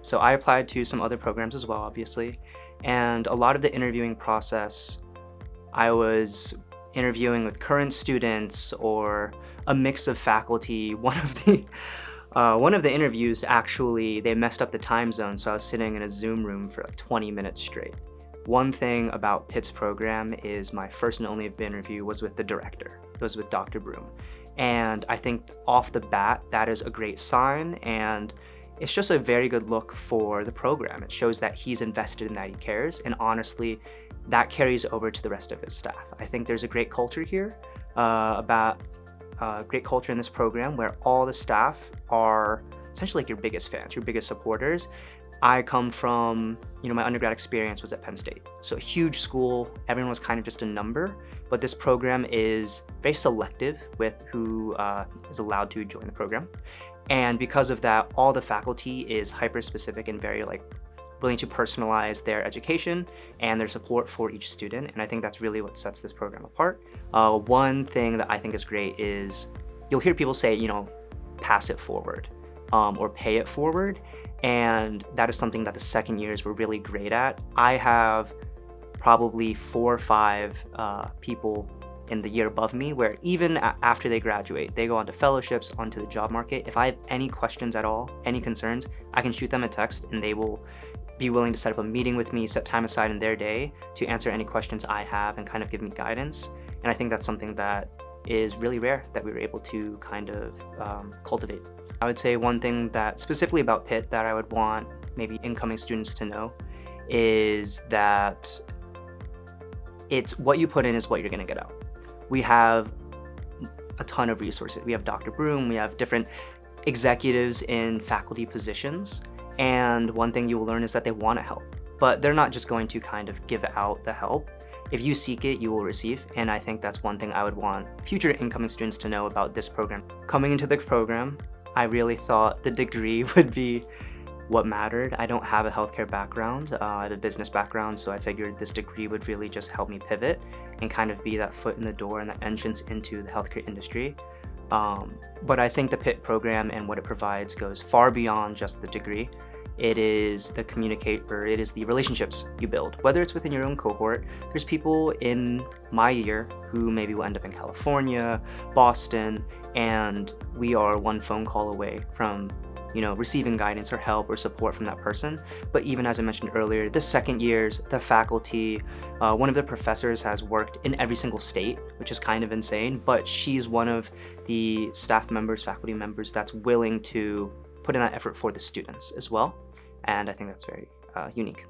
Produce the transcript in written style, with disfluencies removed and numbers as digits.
So I applied to some other programs as well, obviously, and a lot of the interviewing process, I was interviewing with current students or a mix of faculty. One of the interviews, actually, they messed up the time zone, so I was sitting in a Zoom room for like 20 minutes straight. One thing about Pitt's program is my first and only interview was with the director. It was with Dr. Broom. And I think off the bat, that is a great sign, and it's just a very good look for the program. It shows that he's invested and that he cares, and honestly, that carries over to the rest of his staff. I think there's a great culture here, great culture in this program where all the staff are essentially like your biggest fans, your biggest supporters. I come from, my undergrad experience was at Penn State. So a huge school, everyone was kind of just a number, but this program is very selective with who is allowed to join the program. And because of that, all the faculty is hyper-specific and very willing to personalize their education and their support for each student. And I think that's really what sets this program apart. One thing that I think is great is you'll hear people say, pass it forward or pay it forward. And that is something that the second years were really great at. I have probably 4 or 5 people in the year above me where even after they graduate, they go on to fellowships, onto the job market. If I have any questions at all, any concerns, I can shoot them a text and they will be willing to set up a meeting with me, set time aside in their day to answer any questions I have and kind of give me guidance. And I think that's something that is really rare that we were able to kind of cultivate. I would say one thing that specifically about Pitt that I would want maybe incoming students to know is that it's what you put in is what you're gonna get out. We have a ton of resources. We have Dr. Broom, we have different executives in faculty positions, and one thing you will learn is that they want to help, but they're not just going to kind of give out the help. If you seek it, you will receive, and I think that's one thing I would want future incoming students to know about this program. Coming into the program, I really thought the degree would be what mattered. I don't have a healthcare background, I have a business background, so I figured this degree would really just help me pivot and kind of be that foot in the door and that entrance into the healthcare industry. But I think the Pitt program and what it provides goes far beyond just the degree. It is it is the relationships you build, whether it's within your own cohort. There's people in my year who maybe will end up in California, Boston, and we are one phone call away from receiving guidance or help or support from that person. But even as I mentioned earlier, the second years, the faculty, one of the professors has worked in every single state, which is kind of insane, but she's one of the staff members, faculty members that's willing to put in that effort for the students as well. And I think that's very unique.